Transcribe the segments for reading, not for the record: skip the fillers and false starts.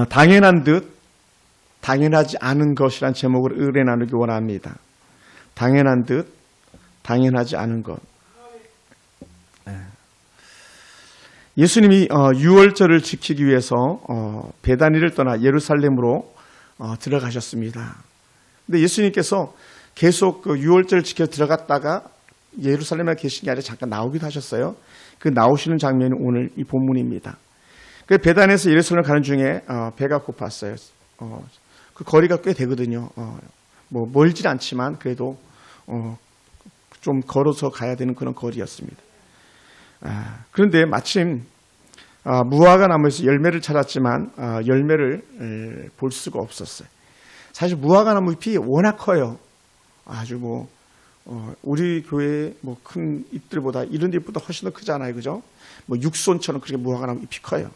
당연한 듯 당연하지 않은 것이란 제목으로 의뢰 나누기 원합니다. 당연한 듯 당연하지 않은 것. 예수님이 유월절을 지키기 위해서 베다니를 떠나 예루살렘으로 들어가셨습니다. 근데 예수님께서 계속 그 유월절을 지켜 들어갔다가 예루살렘에 계신 게 아니라 잠깐 나오기도 하셨어요. 그 나오시는 장면이 오늘 이 본문입니다. 그 베단에서 예루살렘 가는 중에 배가 고팠어요. 그 거리가 꽤 되거든요. 뭐 멀진 않지만 그래도 좀 걸어서 가야 되는 그런 거리였습니다. 그런데 마침 무화과 나무에서 열매를 찾았지만 열매를 볼 수가 없었어요. 사실 무화과 나무 잎이 워낙 커요. 아주 우리 교회 큰 잎들보다 이런 잎보다 훨씬 더 크잖아요, 그죠? 육손처럼 그렇게 무화과 나무 잎이 커요.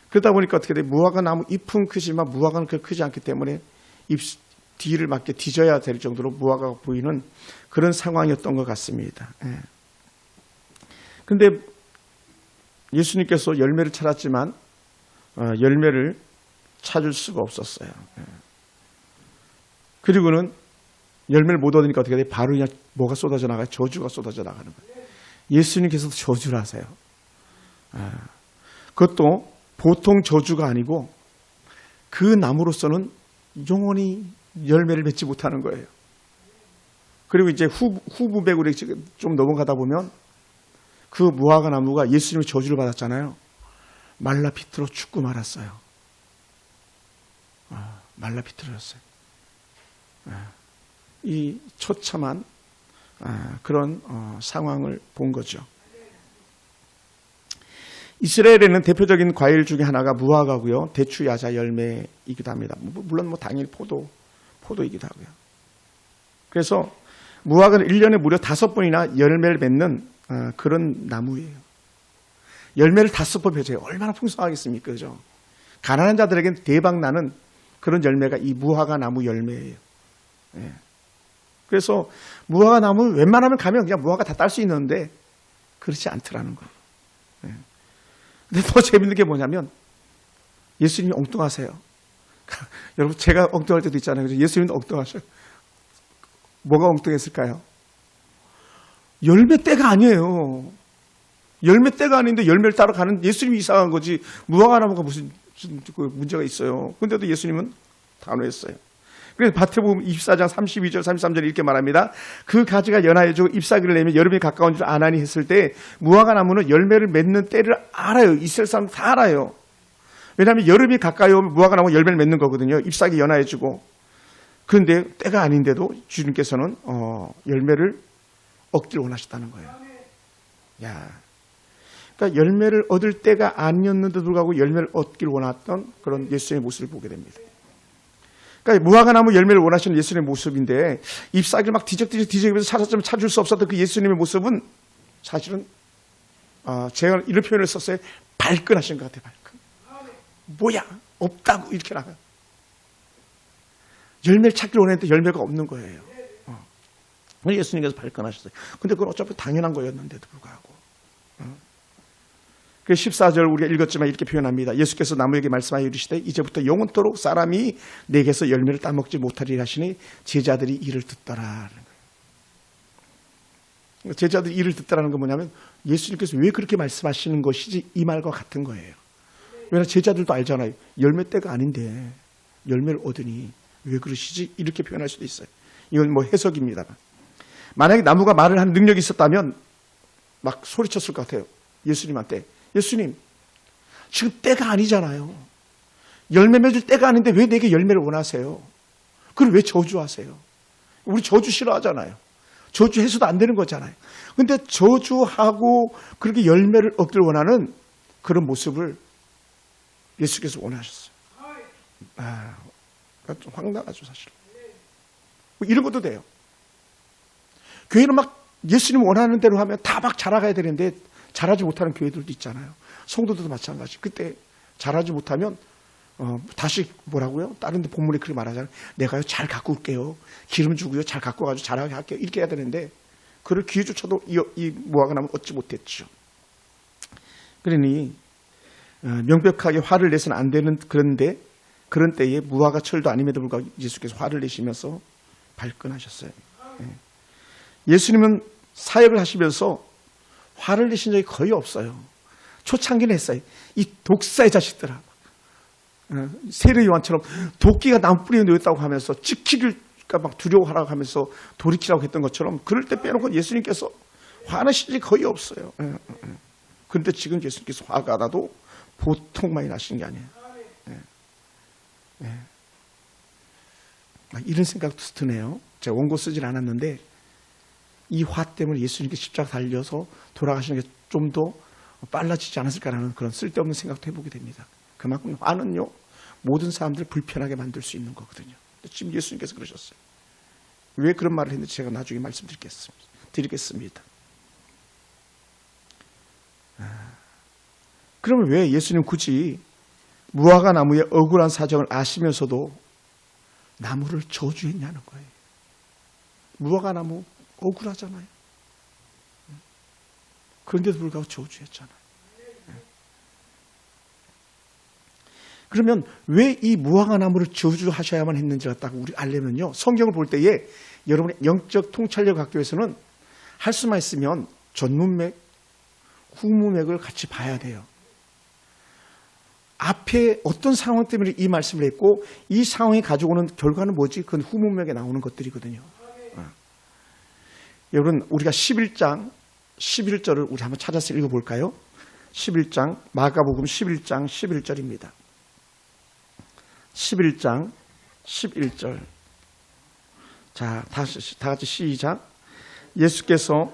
그러다 보니까 어떻게 돼? 무화과 나무 잎은 크지만 무화과는 그렇게 크지 않기 때문에 잎 뒤를 맞게 뒤져야 될 정도로 무화과가 보이는 그런 상황이었던 것 같습니다. 그런데 예수님께서 열매를 찾았지만 열매를 찾을 수가 없었어요. 그리고는 열매를 못 얻으니까 어떻게 돼? 바로 그냥 뭐가 쏟아져 나가요? 저주가 쏟아져 나가는 거예요. 예수님께서도 저주를 하세요. 그것도 보통 저주가 아니고 그 나무로서는 영원히 열매를 맺지 못하는 거예요. 그리고 이제 후부백으로 좀 넘어가다 보면 그 무화과 나무가 예수님의 저주를 받았잖아요. 말라 비틀어 죽고 말았어요. 말라 비틀어졌어요. 이 처참한 그런 상황을 본 거죠. 이스라엘에는 대표적인 과일 중에 하나가 무화과고요. 대추, 야자, 열매이기도 합니다. 물론 당연히 포도이기도 하고요. 그래서 무화과는 1년에 무려 5번이나 열매를 맺는 그런 나무예요. 열매를 5번 맺어요. 얼마나 풍성하겠습니까? 그죠? 가난한 자들에게는 대박 나는 그런 열매가 이 무화과 나무 열매예요. 그래서 무화과 나무 웬만하면 가면 그냥 무화과 다 딸 수 있는데 그렇지 않더라는 거예요. 근데 더 재밌는 게 뭐냐면 예수님이 엉뚱하세요. 여러분 제가 엉뚱할 때도 있잖아요. 예수님도 엉뚱하셔요. 뭐가 엉뚱했을까요? 열매 때가 아니에요. 열매 때가 아닌데 열매를 따러 가는 예수님이 이상한 거지 무화과 나무가 무슨 문제가 있어요. 근데도 예수님은 단호했어요. 그래서 마태복음 24장 32절 33절 이렇게 말합니다. 그 가지가 연하여지고 잎사귀를 내면 여름이 가까운 줄 아나니 했을 때 무화과 나무는 열매를 맺는 때를 알아요. 이스라엘 사람 다 알아요. 왜냐하면 여름이 가까이 오면 무화과 나무가 열매를 맺는 거거든요. 잎사귀 연하여지고. 그런데 때가 아닌데도 주님께서는 열매를 얻기를 원하셨다는 거예요. 그러니까 열매를 얻을 때가 아니었는데도 불구하고 열매를 얻기를 원했던 그런 예수님의 모습을 보게 됩니다. 그러니까 무화과 나무 열매를 원하시는 예수님의 모습인데 잎사귀를 막 뒤적뒤적면서 찾았지만 찾을 수 없었던 그 예수님의 모습은 사실은 제가 이런 표현을 썼어요. 발끈하신 것 같아요. 발끈. 뭐야? 없다고 이렇게 나가요. 열매를 찾기를 원했는데 열매가 없는 거예요. 예수님께서 발끈하셨어요. 근데 그건 어차피 당연한 거였는데도 불구하고. 그 14절 우리가 읽었지만 이렇게 표현합니다. 예수께서 나무에게 말씀하여 이르시되 이제부터 영원토록 사람이 내게서 열매를 따먹지 못하리라 하시니 제자들이 이를 듣더라. 제자들이 이를 듣더라는 건 뭐냐면 예수님께서 왜 그렇게 말씀하시는 것이지 이 말과 같은 거예요. 왜냐하면 제자들도 알잖아요. 열매 때가 아닌데 열매를 얻으니 왜 그러시지? 이렇게 표현할 수도 있어요. 이건 해석입니다만. 만약에 나무가 말을 하는 능력이 있었다면 막 소리쳤을 것 같아요. 예수님한테. 예수님, 지금 때가 아니잖아요. 열매 맺을 때가 아닌데 왜 내게 열매를 원하세요? 그걸 왜 저주하세요? 우리 저주 싫어하잖아요. 저주해서도 안 되는 거잖아요. 근데 저주하고 그렇게 열매를 얻기를 원하는 그런 모습을 예수께서 원하셨어요. 좀 황당하죠, 사실. 이런 것도 돼요. 교회는 막 예수님 원하는 대로 하면 다 막 자라가야 되는데 잘하지 못하는 교회들도 있잖아요. 성도들도 마찬가지. 그때 잘하지 못하면 다시 뭐라고요? 다른 데 본문에 그렇게 말하잖아요. 내가요 잘 갖고 올게요. 기름 주고요 잘 갖고 가지고 잘하게 할게요. 이렇게 해야 되는데 그를 기회조차도 이 무화과 나무는 얻지 못했죠. 그러니 명백하게 화를 내서는 안 되는 그런 때에 무화과 철도 아님에도 불구하고 예수께서 화를 내시면서 발끈하셨어요. 예수님은 사역을 하시면서 화를 내신 적이 거의 없어요. 초창기는 했어요. 이 독사의 자식들아. 세례 요한처럼 도끼가 나무 뿌리에 놓였다고 하면서 지키기가 막 두려워하라고 하면서 돌이키라고 했던 것처럼 그럴 때 빼놓고 예수님께서 화나신 적이 거의 없어요. 그런데 지금 예수님께서 화가 나도 보통 많이 나신 게 아니에요. 이런 생각도 드네요. 제가 원고 쓰질 않았는데 이 화 때문에 예수님께 십자가 달려서 돌아가시는 게 좀 더 빨라지지 않았을까라는 그런 쓸데없는 생각도 해보게 됩니다. 그만큼 화는요 모든 사람들을 불편하게 만들 수 있는 거거든요. 지금 예수님께서 그러셨어요. 왜 그런 말을 했는지 제가 나중에 말씀드리겠습니다. 그러면 왜 예수님 굳이 무화과 나무의 억울한 사정을 아시면서도 나무를 저주했냐는 거예요. 무화과 나무 억울하잖아요. 그런데도 불구하고 저주했잖아요. 그러면 왜 이 무화과 나무를 저주하셔야만 했는지를 딱 우리 알려면요. 성경을 볼 때에 여러분의 영적 통찰력 학교에서는 할 수만 있으면 전문맥, 후문맥을 같이 봐야 돼요. 앞에 어떤 상황 때문에 이 말씀을 했고 이 상황이 가지고 오는 결과는 뭐지? 그건 후문맥에 나오는 것들이거든요. 여러분 우리가 11장 11절을 우리 한번 찾아서 읽어볼까요? 11장 마가복음 11장 11절입니다. 11장 11절. 자, 다 같이 시작. 예수께서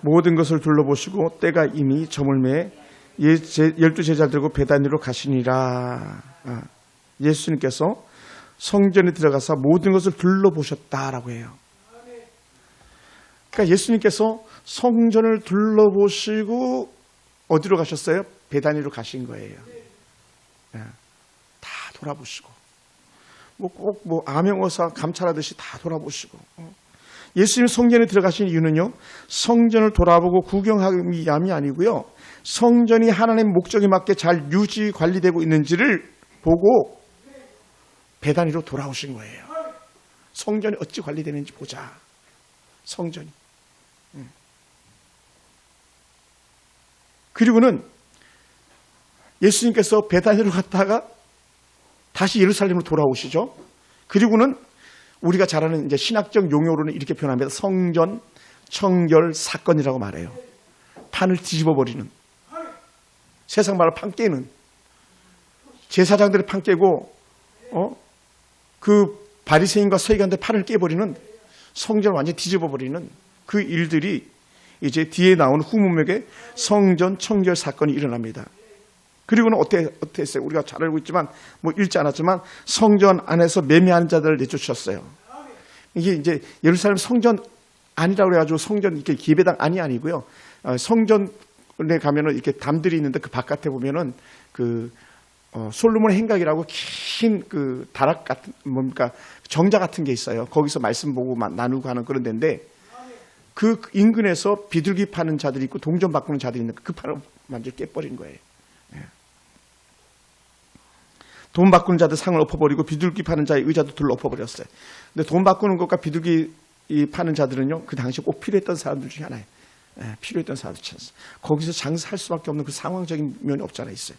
모든 것을 둘러보시고 때가 이미 저물매 12제자를 들고 베다니로 가시니라. 예수님께서 성전에 들어가서 모든 것을 둘러보셨다라고 해요. 그러니까 예수님께서 성전을 둘러보시고 어디로 가셨어요? 베다니로 가신 거예요. 다 돌아보시고 꼭 암행어사 감찰하듯이 다 돌아보시고 예수님 성전에 들어가신 이유는요 성전을 돌아보고 구경하기 위함이 아니고요 성전이 하나님의 목적에 맞게 잘 유지 관리되고 있는지를 보고 베다니로 돌아오신 거예요. 성전이 어찌 관리되는지 보자. 성전이. 그리고는 예수님께서 베다니로 갔다가 다시 예루살렘으로 돌아오시죠. 그리고는 우리가 잘 아는 이제 신학적 용어로는 이렇게 표현합니다. 성전 청결 사건이라고 말해요. 판을 뒤집어 버리는 세상 말로 판 깨는 제사장들의 판 깨고 그 바리새인과 서기관들의 판을 깨버리는 성전을 완전히 뒤집어 버리는 그 일들이 이제 뒤에 나오는 후문맥에 성전 청결 사건이 일어납니다. 그리고는 어떻게 했어요? 우리가 잘 알고 있지만 읽지 않았지만 성전 안에서 매매하는 자들을 내쫓으셨어요. 이게 이제 예루살렘 성전 아니라고 그래가지고 성전 이렇게 기배당 아니고요. 성전에 가면은 이렇게 담들이 있는데 그 바깥에 보면은 그 솔로몬의 행각이라고 긴 그 다락 같은 뭡니까 정자 같은 게 있어요. 거기서 말씀 보고 나누고 하는 그런 데인데 그 인근에서 비둘기 파는 자들이 있고 동전 바꾸는 자들이 있는데 그 판을 완전히 깨버린 거예요. 돈 바꾸는 자들 상을 엎어버리고 비둘기 파는 자의 의자도 둘러 엎어버렸어요. 근데 돈 바꾸는 것과 비둘기 파는 자들은요 그 당시 꼭 필요했던 사람들 중에 하나예요. 필요했던 사람들 찾았어요. 거기서 장사할 수밖에 없는 그 상황적인 면이 없지 않아 있어요.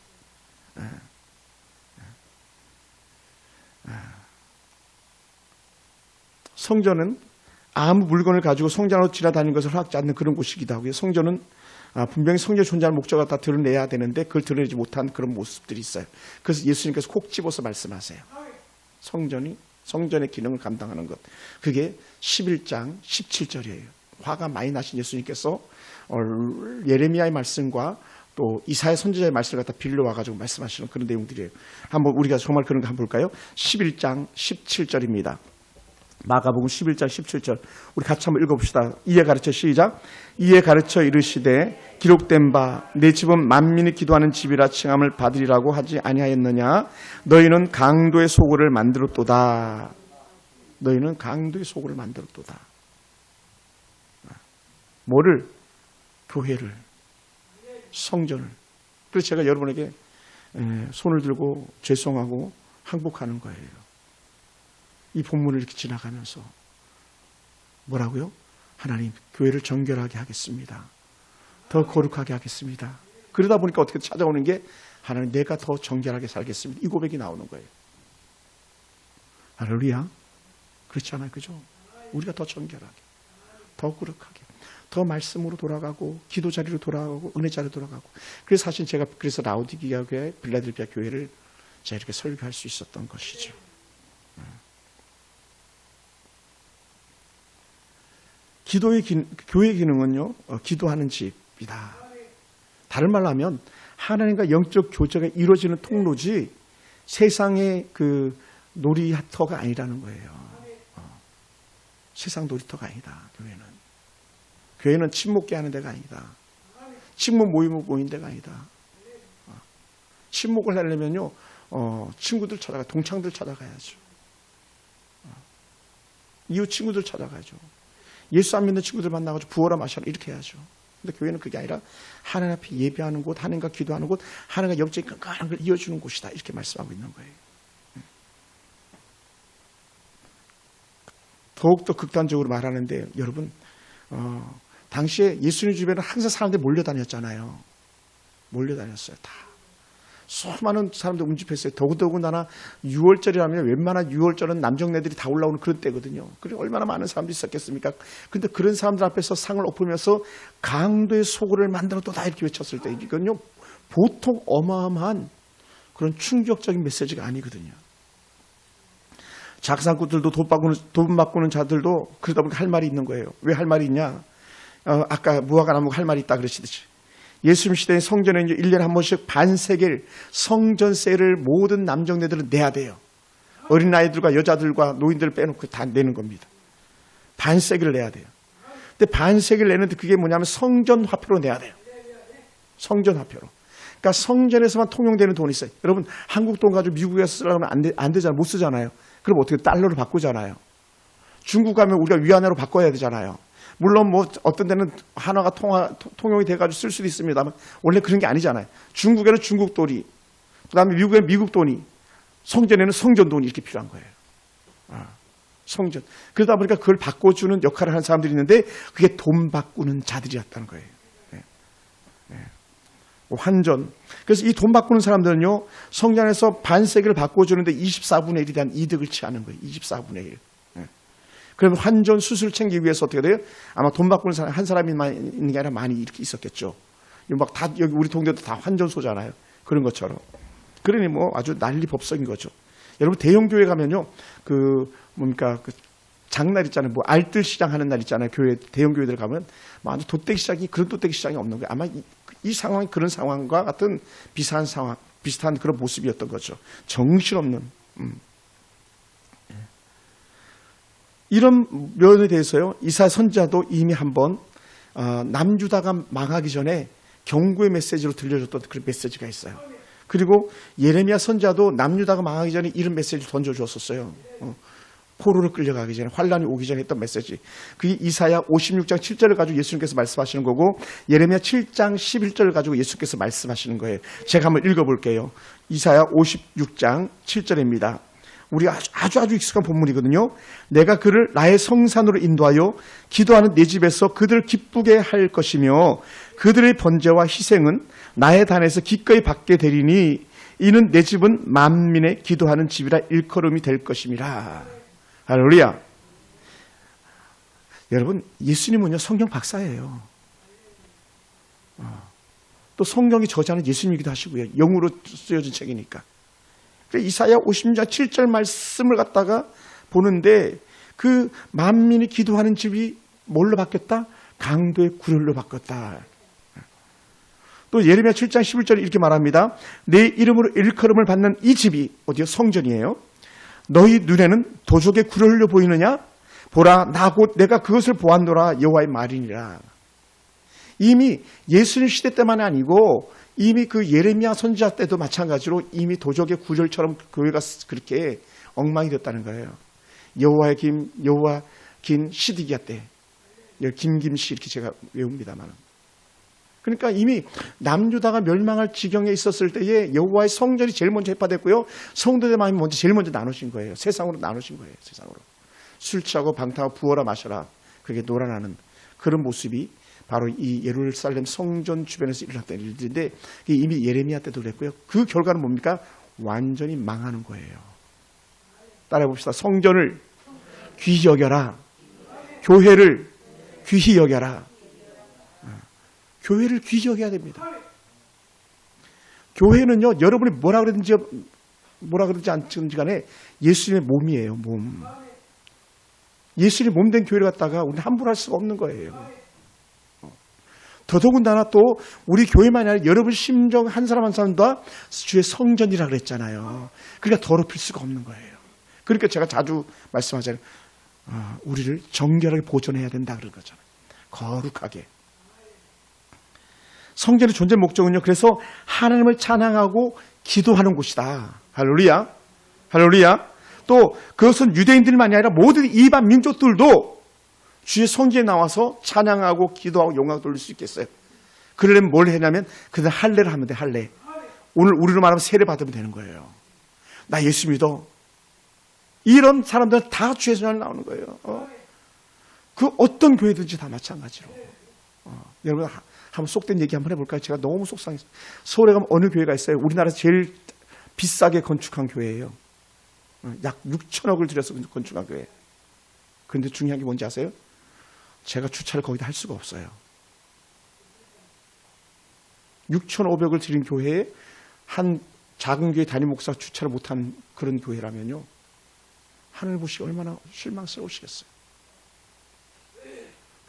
성전은 아무 물건을 가지고 성전으로 지나다니는 것을 허락지 않는 그런 곳이기도 하고요. 성전은 분명히 성전에 존재하는 목적을 다 드러내야 되는데 그걸 드러내지 못한 그런 모습들이 있어요. 그래서 예수님께서 콕 집어서 말씀하세요. 성전의 기능을 감당하는 것. 그게 11장 17절이에요. 화가 많이 나신 예수님께서 예레미야의 말씀과 또 이사야 선지자의 말씀을 갖다 빌려와가지고 말씀하시는 그런 내용들이에요. 한번 우리가 정말 그런 거 한번 볼까요? 11장 17절입니다. 마가복음 11장 17절 우리 같이 한번 읽어봅시다. 이에 가르쳐 시작. 이에 가르쳐 이르시되 기록된 바 내 집은 만민이 기도하는 집이라 칭함을 받으리라고 하지 아니하였느냐. 너희는 강도의 소굴을 만들었도다. 너희는 강도의 소굴을 만들었도다. 뭐를? 교회를. 성전을. 그래서 제가 여러분에게 손을 들고 죄송하고 항복하는 거예요. 이 본문을 이렇게 지나가면서 뭐라고요? 하나님, 교회를 정결하게 하겠습니다. 더 거룩하게 하겠습니다. 그러다 보니까 어떻게 찾아오는 게 하나님, 내가 더 정결하게 살겠습니다. 이 고백이 나오는 거예요. 할렐루야. 그렇지 않아요? 그죠? 우리가 더 정결하게, 더 거룩하게, 더 말씀으로 돌아가고, 기도 자리로 돌아가고, 은혜 자리로 돌아가고. 그래서 사실 제가 그래서 라오디게아 교회, 빌라델피아 교회를 제가 이렇게 설교할 수 있었던 것이죠. 교회의 기능은요, 기도하는 집이다. 다른 말로 하면 하나님과 영적 교제가 이루어지는 통로지 세상의 그 놀이터가 아니라는 거예요. 세상 놀이터가 아니다. 교회는 친목계 하는 데가 아니다. 친목 모임을 모인 데가 아니다. 친목을 하려면요, 친구들 동창들 찾아가야죠. 이웃 친구들 찾아가야죠. 예수 안 믿는 친구들 만나가지고 부어라 마셔라 이렇게 해야죠. 근데 교회는 그게 아니라 하나님 앞에 예배하는 곳, 하나님과 기도하는 곳, 하나님과 영적인 끈끈한 걸 이어주는 곳이다. 이렇게 말씀하고 있는 거예요. 더욱더 극단적으로 말하는데 여러분, 당시에 예수님 주변에 항상 사람들이 몰려다녔잖아요. 몰려다녔어요. 다. 수많은 사람들 운집했어요. 더군다나 6월절이라면 웬만한 6월절은 남정네들이 다 올라오는 그런 때거든요. 그래 얼마나 많은 사람들이 있었겠습니까? 그런데 그런 사람들 앞에서 상을 엎으면서 강도의 소굴을 만들었다 이렇게 외쳤을 때 이건요 보통 어마어마한 그런 충격적인 메시지가 아니거든요. 작상꾼들도 돈 바꾸는 자들도 그러다 보니까 할 말이 있는 거예요. 왜 할 말이 있냐? 아까 무화과 나무가 할 말이 있다 그러시듯이 예수님 시대의 성전에 1년에 한 번씩 반세겔 성전세를 모든 남정네들은 내야 돼요. 어린아이들과 여자들과 노인들을 빼놓고 다 내는 겁니다. 반세겔을 내야 돼요. 근데 반세겔 내는데 그게 뭐냐면 성전화표로 내야 돼요. 성전화표로. 그러니까 성전에서만 통용되는 돈이 있어요. 여러분 한국 돈 가지고 미국에서 쓰려면 안 되잖아요. 못 쓰잖아요. 그럼 어떻게 달러로 바꾸잖아요. 중국 가면 우리가 위안화로 바꿔야 되잖아요. 물론 뭐 어떤 데는 한화가 통용이 돼가지고 쓸 수도 있습니다만 원래 그런 게 아니잖아요. 중국에는 중국 돈이, 그다음에 미국에는 미국 돈이, 성전에는 성전 돈이 이렇게 필요한 거예요. 성전. 그러다 보니까 그걸 바꿔주는 역할을 하는 사람들이 있는데 그게 돈 바꾸는 자들이었다는 거예요. 환전. 그래서 이 돈 바꾸는 사람들은요 성전에서 반세기를 바꿔주는데 24분의 1에 대한 이득을 취하는 거예요. 24분의 1. 그러면 환전 수수를 챙기기 위해서 어떻게 돼요? 아마 돈 바꾸는 사람 한 사람이 있는 게 아니라 많이 이렇게 있었겠죠. 막 다 여기 우리 동네도 다 환전소잖아요. 그런 것처럼. 그러니 뭐 아주 난리법석인 거죠. 여러분 대형 교회 가면요 그 장날 있잖아요. 뭐 알뜰 시장 하는 날 있잖아요. 교회 대형 교회들 가면 뭐 아주 도떼기 시장이 그런 도떼기 시장이 없는 거예요. 아마 이 상황이 그런 상황과 같은 비슷한 그런 모습이었던 거죠. 정신없는. 이런 면에 대해서요 이사야 선지자도 이미 한번 남유다가 망하기 전에 경고의 메시지로 들려줬던 그런 메시지가 있어요. 그리고 예레미야 선지자도 남유다가 망하기 전에 이런 메시지를 던져주었었어요. 포로로 끌려가기 전에, 환란이 오기 전에 했던 메시지. 그게 이사야 56장 7절을 가지고 예수님께서 말씀하시는 거고 예레미야 7장 11절을 가지고 예수께서 말씀하시는 거예요. 제가 한번 읽어볼게요. 이사야 56장 7절입니다. 우리가 아주 익숙한 본문이거든요. 내가 그를 나의 성산으로 인도하여 기도하는 내 집에서 그들을 기쁘게 할 것이며 그들의 번제와 희생은 나의 단에서 기꺼이 받게 되리니 이는 내 집은 만민의 기도하는 집이라 일컬음이 될 것임이라. 할렐루야. 여러분 예수님은요 성경 박사예요. 또 성경의 저자는 예수님이기도 하시고요. 영으로 쓰여진 책이니까. 이사야 56장 7절 말씀을 갖다가 보는데 그 만민이 기도하는 집이 뭘로 바뀌었다? 강도의 구렬로 바뀌었다. 또 예레미야 7장 11절에 이렇게 말합니다. 내 이름으로 일컬음을 받는 이 집이 어디요? 성전이에요. 너희 눈에는 도적의 구렬로 보이느냐? 보라 나 곧 내가 그것을 보았노라 여호와의 말이니라. 이미 예수님 시대 때만이 아니고 이미 그 예레미야 선지자 때도 마찬가지로 이미 도적의 구절처럼 교회가 그렇게 엉망이 됐다는 거예요. 여호와 긴 시드기야 때 김씨 이렇게 제가 외웁니다만. 그러니까 이미 남유다가 멸망할 지경에 있었을 때에 여호와의 성전이 제일 먼저 해파됐고요. 성도들 마음이 먼저 제일 먼저 나누신 거예요. 세상으로 나누신 거예요. 세상으로. 술 취하고 방탕하고 부어라 마셔라. 그게 놀아나는 그런 모습이 바로 이 예루살렘 성전 주변에서 일어났던 일들인데 이미 예레미야 때도 그랬고요. 그 결과는 뭡니까? 완전히 망하는 거예요. 따라해 봅시다. 성전을 귀히 여겨라. 교회를 귀히 여겨라. 교회를 귀히 여겨야 됩니다. 교회는요, 여러분이 뭐라 그러든지 않든지 간에 예수님의 몸이에요, 몸. 예수님의 몸 된 교회를 갖다가 우리는 함부로 할 수가 없는 거예요. 더더군다나 또 우리 교회만이 아니라 여러분 심정 한 사람 한 사람 다 주의 성전이라 그랬잖아요. 그러니까 더럽힐 수가 없는 거예요. 그러니까 제가 자주 말씀하잖아요. 우리를 정결하게 보존해야 된다 그런 거잖아요. 거룩하게. 성전의 존재 목적은요. 그래서 하나님을 찬양하고 기도하는 곳이다. 할렐루야. 할렐루야. 또 그것은 유대인들만이 아니라 모든 이방 민족들도 주의 성전에 나와서 찬양하고 기도하고 영광 돌릴 수 있겠어요. 그러려면 뭘 해냐면 그냥 할례를 하면 돼. 할례. 오늘 우리로 말하면 세례 받으면 되는 거예요. 나 예수 믿어. 이런 사람들은 다 주의 성전에 나오는 거예요. 그 어떤 교회든지 다 마찬가지로. 여러분 한번 속된 얘기 한번 해볼까요? 제가 너무 속상했어요. 서울에 가면 어느 교회가 있어요? 우리나라에서 제일 비싸게 건축한 교회예요. 약 6천억을 들여서 건축한 교회. 그런데 중요한 게 뭔지 아세요? 제가 주차를 거기다 할 수가 없어요. 6,500을 들인 교회에 한 작은 교회 담임 목사가 주차를 못한 그런 교회라면요. 하늘 보시기 얼마나 실망스러우시겠어요.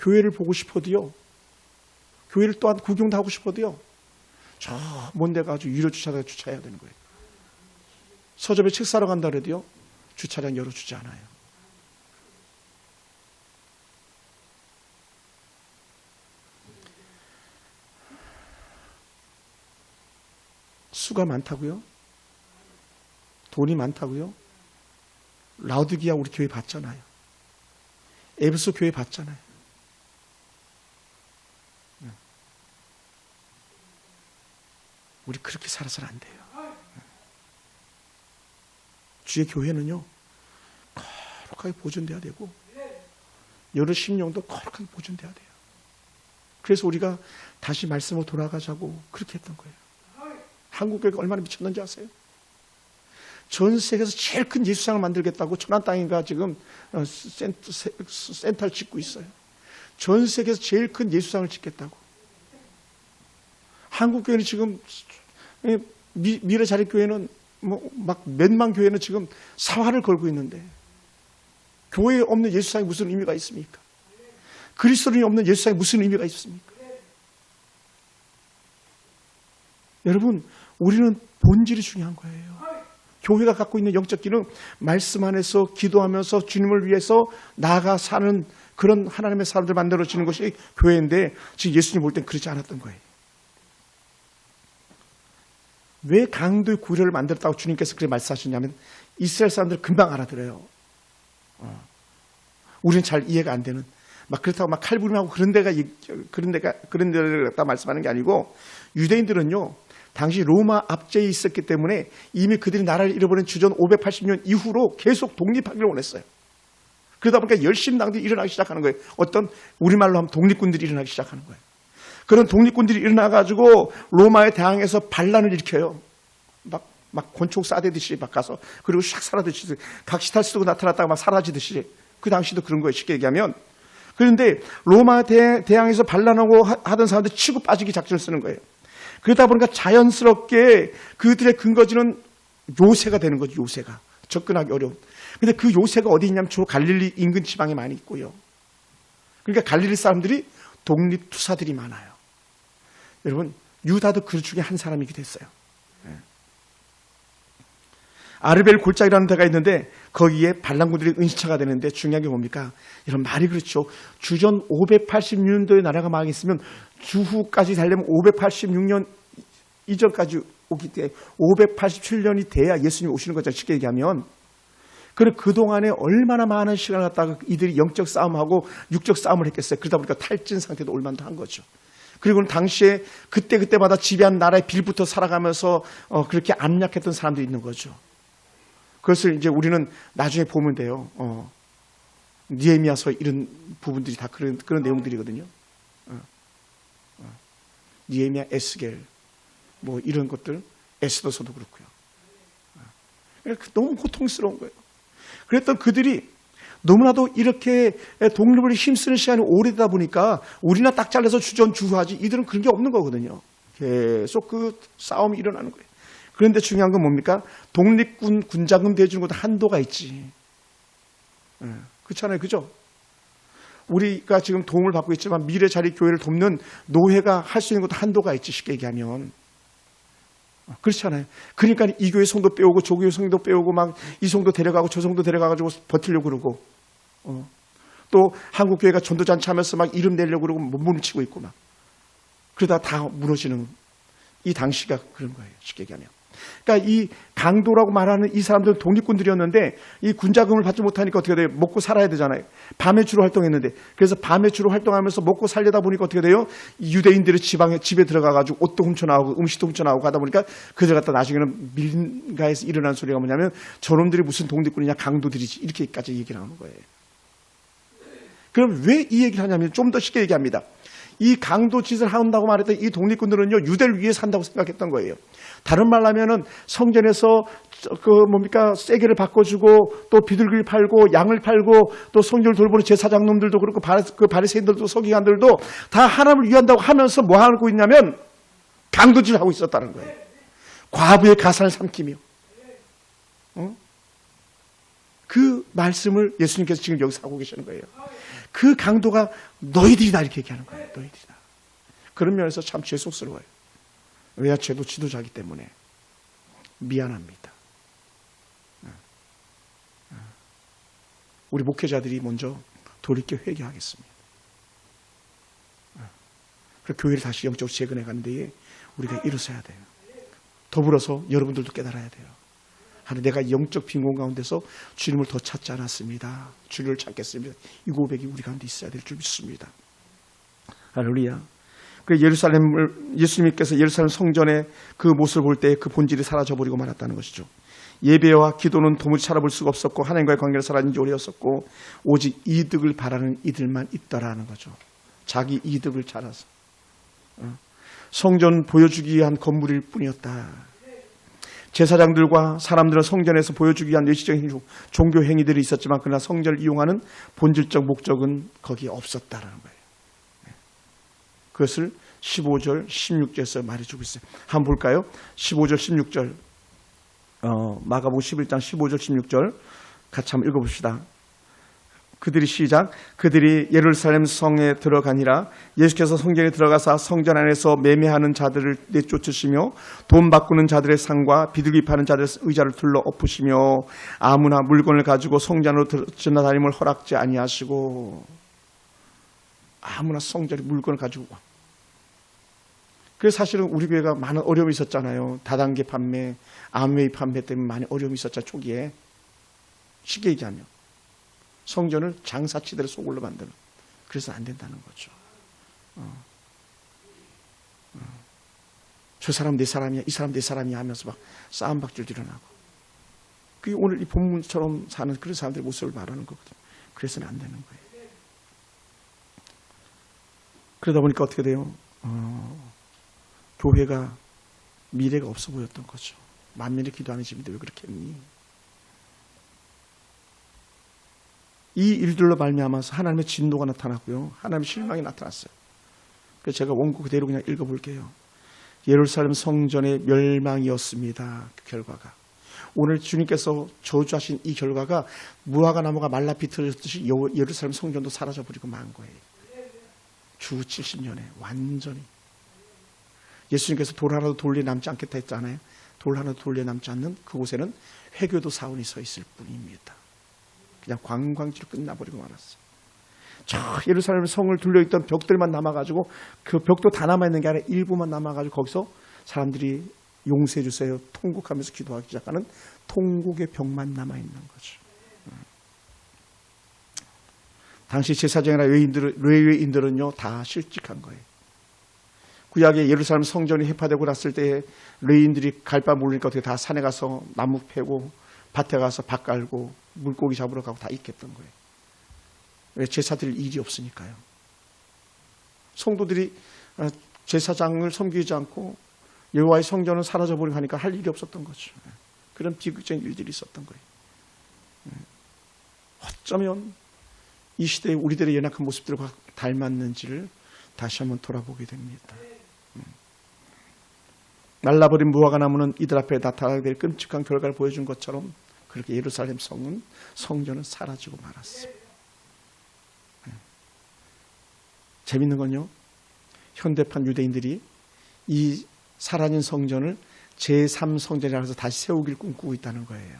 교회를 보고 싶어도요. 교회를 또한 구경도 하고 싶어도요. 저 먼 데 가서 유료 주차장에 주차해야 되는 거예요. 서점에 책 사러 간다 그래도요. 주차장 열어주지 않아요. 수가 많다고요? 돈이 많다고요? 라우디기아 우리 교회 봤잖아요. 에베소 교회 봤잖아요. 우리 그렇게 살아서는 안 돼요. 주의 교회는요, 거룩하게 보존돼야 되고, 여러 심령도 거룩하게 보존돼야 돼요. 그래서 우리가 다시 말씀으로 돌아가자고 그렇게 했던 거예요. 한국 교회가 얼마나 미쳤는지 아세요? 전 세계에서 제일 큰 예수상을 만들겠다고 천안 땅인가 지금 센터를 짓고 있어요. 전 세계에서 제일 큰 예수상을 짓겠다고. 한국 교회는 지금 미래 자립교회는 뭐 막 몇만 교회는 지금 사활을 걸고 있는데 교회에 없는 예수상이 무슨 의미가 있습니까? 그리스도인이 없는 예수상이 무슨 의미가 있습니까? 여러분, 우리는 본질이 중요한 거예요. 교회가 갖고 있는 영적 기능, 말씀 안에서 기도하면서 주님을 위해서 나아가 사는 그런 하나님의 사람들 만들어지는 것이 교회인데 지금 예수님 볼 땐 그렇지 않았던 거예요. 왜 강도의 구례를 만들었다고 주님께서 그렇게 말씀하셨냐면 이스라엘 사람들 금방 알아들어요. 우리는 잘 이해가 안 되는 막 그렇다고 막 칼부림하고 그런 데를 갖다 말씀하는 게 아니고 유대인들은요. 당시 로마 압제에 있었기 때문에 이미 그들이 나라를 잃어버린 주전 580년 이후로 계속 독립하기를 원했어요. 그러다 보니까 열심당들이 일어나기 시작하는 거예요. 어떤 우리말로 하면 독립군들이 일어나기 시작하는 거예요. 그런 독립군들이 일어나가지고 로마에 대항해서 반란을 일으켜요. 막 권총 싸대듯이 막 가서 그리고 샥 사라지듯이 각시탈 쓰고 나타났다가 막 사라지듯이 그 당시도 그런 거예요. 쉽게 얘기하면. 그런데 로마 대항해서 반란하고 하던 사람들 치고 빠지기 작전을 쓰는 거예요. 그러다 보니까 자연스럽게 그들의 근거지는 요새가 되는 거죠. 요새가. 접근하기 어려운. 근데 그 요새가 어디 있냐면 주로 갈릴리 인근 지방에 많이 있고요. 그러니까 갈릴리 사람들이 독립투사들이 많아요. 여러분, 유다도 그 중에 한 사람이기도 했어요. 아르벨 골짜기라는 데가 있는데 거기에 반란군들이 은시차가 되는데 중요한 게 뭡니까? 이런 말이 그렇죠. 주전 586년도에 나라가 망했으면 주후까지 살려면 586년 이전까지 오기 때문에 587년이 돼야 예수님이 오시는 거죠. 쉽게 얘기하면. 그래 그동안에 얼마나 많은 시간을 갖다가 이들이 영적 싸움하고 육적 싸움을 했겠어요. 그러다 보니까 탈진 상태도 올만도 한 거죠. 그리고는 당시에 그때마다 지배한 나라의 빌부터 살아가면서 그렇게 압력했던 사람들이 있는 거죠. 그것을 이제 우리는 나중에 보면 돼요. 느헤미야서 이런 부분들이 다 그런 내용들이거든요. 느헤미야, 에스겔 뭐 이런 것들, 에스더서도 그렇고요. 너무 고통스러운 거예요. 그랬던 그들이 너무나도 이렇게 독립을 힘쓰는 시간이 오래되다 보니까 우리나 딱 잘라서 주전주하지 이들은 그런 게 없는 거거든요. 계속 그 싸움이 일어나는 거예요. 그런데 중요한 건 뭡니까? 독립군 군자금 대주는 것도 한도가 있지. 그렇잖아요. 그죠? 우리가 지금 도움을 받고 있지만 미래 자리 교회를 돕는 노회가 할 수 있는 것도 한도가 있지. 쉽게 얘기하면. 그렇잖아요. 그러니까 이 교회 성도 빼오고 저 교회 성도 빼오고 막 이 성도 데려가고 저 성도 데려가가지고 버티려고 그러고 또 한국 교회가 전도잔치 하면서 막 이름 내려고 그러고 몸을 치고 있고 막 그러다 다 무너지는 이 당시가 그런 거예요. 쉽게 얘기하면. 그러니까 이 강도라고 말하는 이 사람들은 독립군들이었는데 이 군자금을 받지 못하니까 어떻게 돼요? 먹고 살아야 되잖아요. 밤에 주로 활동했는데 그래서 밤에 주로 활동하면서 먹고 살려다 보니까 어떻게 돼요? 유대인들의 집에 들어가가지고 옷도 훔쳐나오고 음식도 훔쳐나오고 하다 보니까 그들 갖다 나중에는 밀가에서 일어난 소리가 뭐냐면 저놈들이 무슨 독립군이냐 강도들이지 이렇게까지 얘기를 하는 거예요. 그럼 왜 이 얘기를 하냐면 좀 더 쉽게 얘기합니다. 이 강도 짓을 한다고 말했던 이 독립군들은요 유대를 위해 산다고 생각했던 거예요. 다른 말로 하면은 성전에서 세계를 바꿔주고 또 비둘기를 팔고 양을 팔고 또 성전을 돌보는 제사장놈들도 그렇고 바리새인들도 서기관들도 다 하나님을 위한다고 하면서 뭐 하고 있냐면 강도질을 하고 있었다는 거예요. 과부의 가산을 삼키며 그 말씀을 예수님께서 지금 여기서 하고 계시는 거예요. 그 강도가 너희들이다 이렇게 얘기하는 거예요. 너희들이다. 그런 면에서 참 죄송스러워요. 왜냐? 죄도 지도자이기 때문에 미안합니다. 우리 목회자들이 먼저 돌이켜 회개하겠습니다. 그리고 교회를 다시 영적으로 재건해 가는 데에 우리가 일어서야 돼요. 더불어서 여러분들도 깨달아야 돼요. 하나님, 내가 영적 빈곤 가운데서 주님을 더 찾지 않았습니다. 주님을 찾겠습니다. 이 고백이 우리 가운데 있어야 될 줄 믿습니다. 할렐루야. 그 예수님께서 예루살렘 성전의 그 모습을 볼 때 그 본질이 사라져버리고 말았다는 것이죠. 예배와 기도는 도무지 찾아볼 수가 없었고 하나님과의 관계를 사라진 지 오래였었고 오직 이득을 바라는 이들만 있더라는 거죠. 자기 이득을 찾아서. 성전 보여주기 위한 건물일 뿐이었다. 제사장들과 사람들은 성전에서 보여주기 위한 외식적인 종교 행위들이 있었지만 그러나 성전을 이용하는 본질적 목적은 거기에 없었다라는 거예요. 그것을 15절, 16절에서 말해주고 있어요. 한번 볼까요? 15절, 16절. 마가복음 11장 15절, 16절 같이 한번 읽어봅시다. 그들이 시작. 그들이 예루살렘 성에 들어가니라. 예수께서 성전에 들어가사 성전 안에서 매매하는 자들을 내쫓으시며 돈 바꾸는 자들의 상과 비둘기 파는 자들의 의자를 둘러 엎으시며 아무나 물건을 가지고 성전으로 지나다님을 허락지 아니하시고 아무나 성전에 물건을 가지고 와. 그래서 사실은 우리 교회가 많은 어려움이 있었잖아요. 다단계 판매, 암웨이 판매 때문에 많이 어려움이 있었잖아요. 초기에. 쉽게 얘기하면 성전을 장사치들의 소굴로 만드는. 그래서 안 된다는 거죠. 저 사람 내 사람이야, 이 사람 내 사람이야 하면서 막 싸움박질도 일어나고. 그게 오늘 이 본문처럼 사는 그런 사람들의 모습을 말하는 거거든요. 그래서는 안 되는 거예요. 그러다 보니까 어떻게 돼요? 교회가 미래가 없어 보였던 거죠. 만민의 기도하는 집인데 왜 그렇게 했니? 이 일들로 말미암아서 하나님의 진노가 나타났고요. 하나님의 실망이 나타났어요. 그래서 제가 원고 그대로 그냥 읽어볼게요. 예루살렘 성전의 멸망이었습니다. 그 결과가. 오늘 주님께서 저주하신 이 결과가 무화과 나무가 말라 비틀어졌듯이 예루살렘 성전도 사라져버리고 만 거예요. 주 70년에 완전히. 예수님께서 돌 하나도 돌려 남지 않겠다 했잖아요. 돌 하나도 돌려 남지 않는 그곳에는 회교도 사원이 서 있을 뿐입니다. 그냥 관광지로 끝나버리고 말았어요. 저 예루살렘 성을 둘러있던 벽들만 남아가지고 그 벽도 다 남아있는 게 아니라 일부만 남아가지고 거기서 사람들이 용서해 주세요 통곡하면서 기도하기 시작하는 통곡의 벽만 남아있는 거죠. 당시 제사장이나 레위인들은요 다 실직한 거예요. 구약의 예루살렘 성전이 해파되고 났을 때 레인들이 갈 바 모르니까 어떻게 다 산에 가서 나무 패고 밭에 가서 밭 갈고 물고기 잡으러 가고 다 있겠던 거예요. 왜? 제사 드릴 일이 없으니까요. 성도들이 제사장을 섬기지 않고 여호와의 성전은 사라져버리고 하니까 할 일이 없었던 거죠. 그런 비극적인 일들이 있었던 거예요. 어쩌면 이 시대의 우리들의 연약한 모습들과 닮았는지를 다시 한번 돌아보게 됩니다. 말라버린 무화과 나무는 이들 앞에 나타나게 될 끔찍한 결과를 보여준 것처럼 그렇게 예루살렘 성전은 사라지고 말았습니다. 재밌는 건요, 현대판 유대인들이 이 사라진 성전을 제3성전이라고 해서 다시 세우기를 꿈꾸고 있다는 거예요.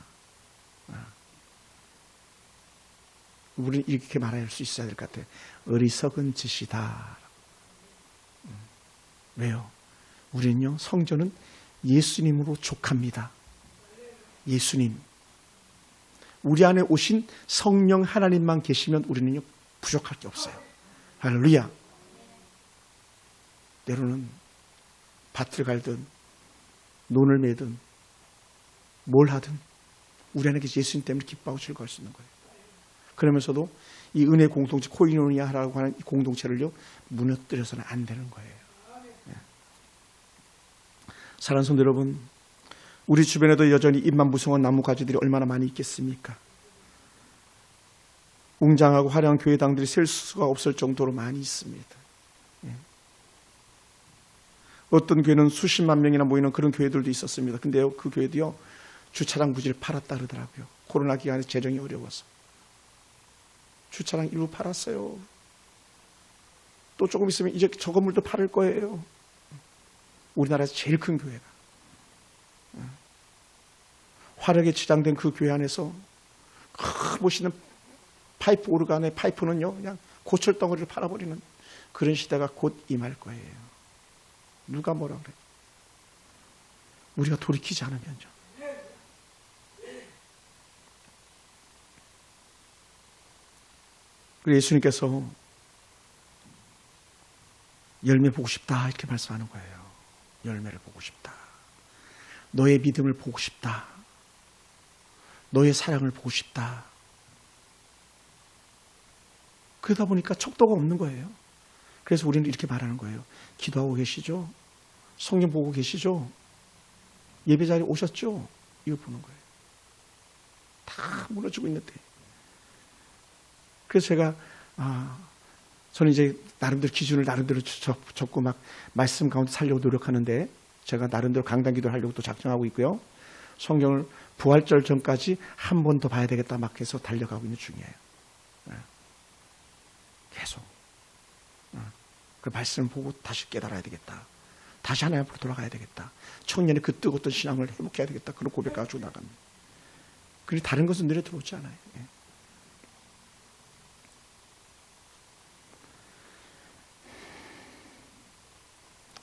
우리는 이렇게 말할 수 있어야 될 것 같아요. 어리석은 짓이다. 왜요? 우리는요, 성전은 예수님으로 족합니다. 예수님. 우리 안에 오신 성령 하나님만 계시면 우리는요, 부족할 게 없어요. 할렐루야. 때로는 밭을 갈든 논을 매든 뭘 하든 우리 안에 계신 예수님 때문에 기뻐하고 즐거워할 수 있는 거예요. 그러면서도 이 은혜 공동체, 코이노니아라고 하는 이 공동체를요, 무너뜨려서는 안 되는 거예요. 사랑하는 성도 여러분, 우리 주변에도 여전히 잎만 무성한 나무 가지들이 얼마나 많이 있겠습니까? 웅장하고 화려한 교회당들이 셀 수가 없을 정도로 많이 있습니다. 어떤 교회는 수십만 명이나 모이는 그런 교회들도 있었습니다. 근데요, 그 교회도요, 주차장 부지를 팔았다 그러더라고요. 코로나 기간에 재정이 어려워서. 주차장 일부 팔았어요. 또 조금 있으면 이제 저 건물도 팔을 거예요. 우리나라에서 제일 큰 교회가. 화력에 치장된 그 교회 안에서 보시는 파이프 오르간의 파이프는요, 그냥 고철덩어리를 팔아버리는 그런 시대가 곧 임할 거예요. 누가 뭐라 그래? 우리가 돌이키지 않으면요. 그래서 예수님께서 열매 보고 싶다 이렇게 말씀하는 거예요. 열매를 보고 싶다. 너의 믿음을 보고 싶다. 너의 사랑을 보고 싶다. 그러다 보니까 척도가 없는 거예요. 그래서 우리는 이렇게 말하는 거예요. 기도하고 계시죠? 성경 보고 계시죠? 예배 자리에 오셨죠? 이거 보는 거예요. 다 무너지고 있는데. 그래서 제가 저는 이제 나름대로 기준을 나름대로 적고 막 말씀 가운데 살려고 노력하는데, 제가 나름대로 강단 기도를 하려고 또 작정하고 있고요. 성경을 부활절 전까지 한 번 더 봐야 되겠다 막 해서 달려가고 있는 중이에요. 계속. 그 말씀을 보고 다시 깨달아야 되겠다. 다시 하나님 앞으로 돌아가야 되겠다. 청년의 그 뜨거웠던 신앙을 회복해야 되겠다. 그런 고백 가지고 나갑니다. 그리고 다른 것은 눈에 들어오지 않아요.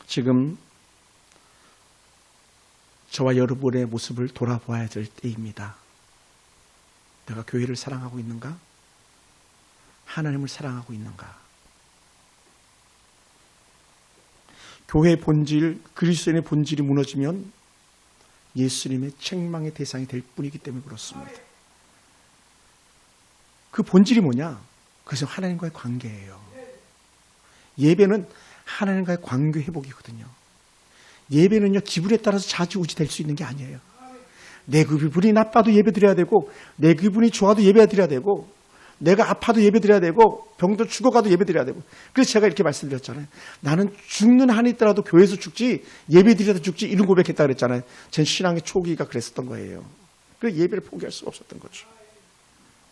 지금 저와 여러분의 모습을 돌아보아야 될 때입니다. 내가 교회를 사랑하고 있는가? 하나님을 사랑하고 있는가? 교회의 본질, 그리스도인의 본질이 무너지면 예수님의 책망의 대상이 될 뿐이기 때문에 그렇습니다. 그 본질이 뭐냐? 그것은 하나님과의 관계예요. 예배는 하나님과의 관계 회복이거든요. 예배는요, 기분에 따라서 좌지우지 될 수 있는 게 아니에요. 내 기분이 나빠도 예배 드려야 되고, 내 기분이 좋아도 예배 드려야 되고, 내가 아파도 예배 드려야 되고, 병도 죽어가도 예배 드려야 되고. 그래서 제가 이렇게 말씀드렸잖아요. 나는 죽는 한이 있더라도 교회에서 죽지, 예배 드려도 죽지, 이런 고백했다 그랬잖아요. 전 신앙의 초기가 그랬었던 거예요. 그래서 예배를 포기할 수가 없었던 거죠.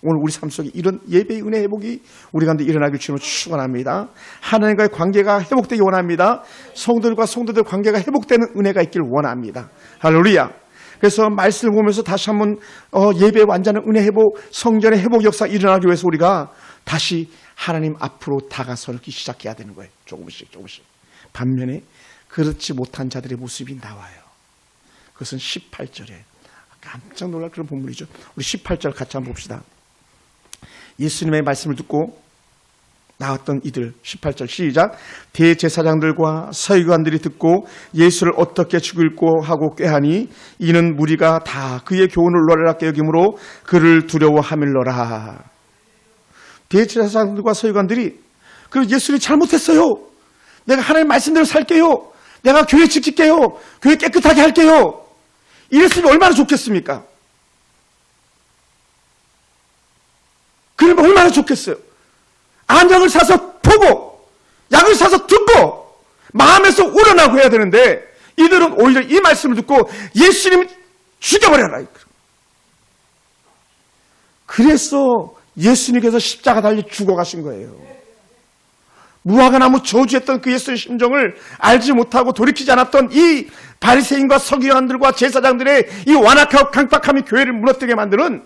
오늘 우리 삶 속에 이런 예배의 은혜 회복이 우리 가운데 일어나길 주님을 축원합니다. 하나님과의 관계가 회복되기 원합니다. 성도들과 성도들 관계가 회복되는 은혜가 있기를 원합니다. 할렐루야. 그래서 말씀을 보면서 다시 한번 예배의 완전한 은혜 회복, 성전의 회복 역사 일어나기 위해서 우리가 다시 하나님 앞으로 다가서기 시작해야 되는 거예요. 조금씩. 반면에 그렇지 못한 자들의 모습이 나와요. 그것은 18절에 깜짝 놀랄 그런 본문이죠. 우리 18절 같이 한번 봅시다. 예수님의 말씀을 듣고 나왔던 이들. 18절 시작. 대제사장들과 서기관들이 듣고 예수를 어떻게 죽일고 하고 꾀하니 이는 무리가 다 그의 교훈을 놀랍게 여김으로 그를 두려워하밀러라. 대제사장들과 서기관들이 그 예수님이 잘못했어요. 내가 하나님 말씀대로 살게요. 내가 교회 지킬게요. 교회 깨끗하게 할게요. 이랬으면 얼마나 좋겠습니까? 그러면 얼마나 좋겠어요. 안약을 사서 보고 약을 사서 듣고 마음에서 우러나고 해야 되는데 이들은 오히려 이 말씀을 듣고 예수님 죽여버려라. 그래서 예수님께서 십자가 달려 죽어가신 거예요. 무화과 나무 저주했던 그 예수의 심정을 알지 못하고 돌이키지 않았던 이 바리새인과 서기관들과 제사장들의 이 완악하고 강박함이 교회를 무너뜨리게 만드는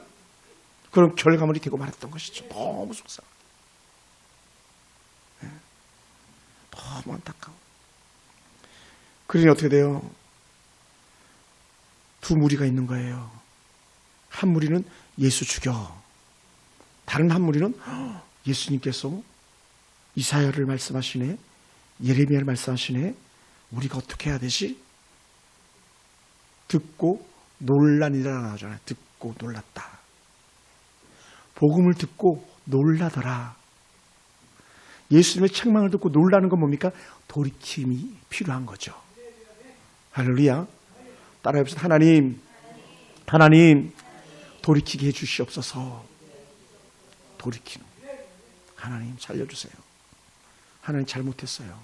그런 결과물이 되고 말았던 것이죠. 너무 속상해요. 너무 안타까워. 그러니 어떻게 돼요? 두 무리가 있는 거예요. 한 무리는 예수 죽여. 다른 한 무리는 예수님께서 이사야를 말씀하시네, 예레미야를 말씀하시네, 우리가 어떻게 해야 되지? 듣고 놀라니라 나오잖아요. 듣고 놀랐다. 복음을 듣고 놀라더라. 예수님의 책망을 듣고 놀라는 건 뭡니까? 돌이킴이 필요한 거죠. 할렐루야. 따라해보세요. 하나님 돌이키게 해주시옵소서. 돌이키는 하나님 살려주세요. 하나님 잘못했어요.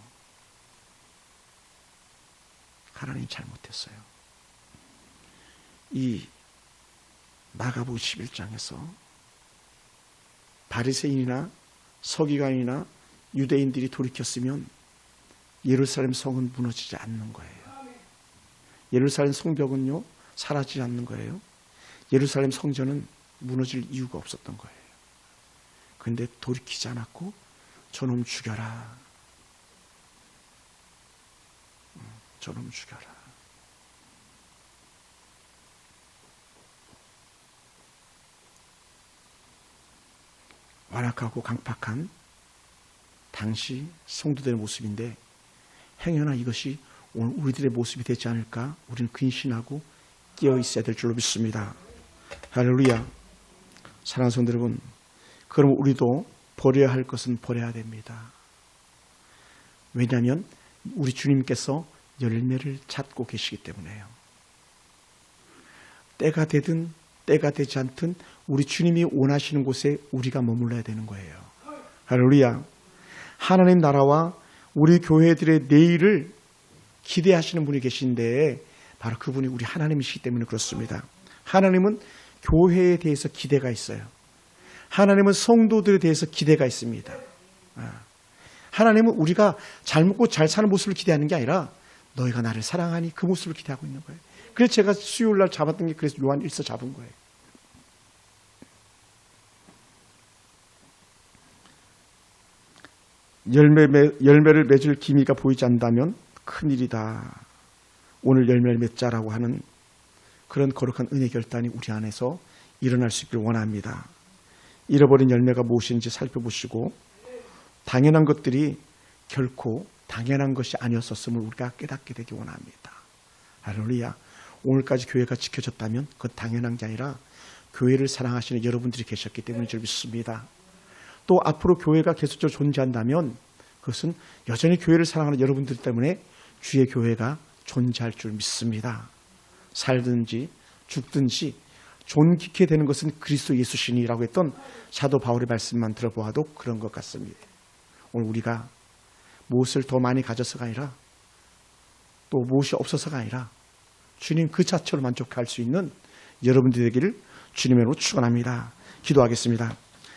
하나님 잘못했어요. 이 마가복음 11장에서 바리새인이나 서기관이나 유대인들이 돌이켰으면 예루살렘 성은 무너지지 않는 거예요. 예루살렘 성벽은요 사라지지 않는 거예요. 예루살렘 성전은 무너질 이유가 없었던 거예요. 그런데 돌이키지 않았고 저놈 죽여라. 저놈 죽여라. 완악하고 강팍한 당시 성도들의 모습인데 행여나 이것이 오늘 우리들의 모습이 되지 않을까 우리는 근신하고 깨어 있어야 될 줄로 믿습니다. 할렐루야. 사랑하는 성도 여러분, 그럼 우리도 버려야 할 것은 버려야 됩니다. 왜냐하면 우리 주님께서 열매를 찾고 계시기 때문에요. 때가 되든 때가 되지 않든 우리 주님이 원하시는 곳에 우리가 머물러야 되는 거예요. 할렐루야. 하나님 나라와 우리 교회들의 내일을 기대하시는 분이 계신데 바로 그분이 우리 하나님이시기 때문에 그렇습니다. 하나님은 교회에 대해서 기대가 있어요. 하나님은 성도들에 대해서 기대가 있습니다. 하나님은 우리가 잘 먹고 잘 사는 모습을 기대하는 게 아니라 너희가 나를 사랑하니 그 모습을 기대하고 있는 거예요. 그래서 제가 수요일 날 잡았던 게 그래서 요한 1서 잡은 거예요. 열매를 맺을 기미가 보이지 않는다면 큰일이다. 오늘 열매를 맺자라고 하는 그런 거룩한 은혜 결단이 우리 안에서 일어날 수 있기를 원합니다. 잃어버린 열매가 무엇인지 살펴보시고 당연한 것들이 결코 당연한 것이 아니었었음을 우리가 깨닫게 되기 원합니다. 할렐루야. 오늘까지 교회가 지켜졌다면 그건 당연한 게 아니라 교회를 사랑하시는 여러분들이 계셨기 때문에 저를 믿습니다. 또 앞으로 교회가 계속적으로 존재한다면 그것은 여전히 교회를 사랑하는 여러분들 때문에 주의 교회가 존재할 줄 믿습니다. 살든지 죽든지 존귀케 되는 것은 그리스도 예수시니라고 했던 사도 바울의 말씀만 들어보아도 그런 것 같습니다. 오늘 우리가 무엇을 더 많이 가져서가 아니라 또 무엇이 없어서가 아니라 주님 그 자체로 만족할 수 있는 여러분들이 되기를 주님으로 축원합니다. 기도하겠습니다.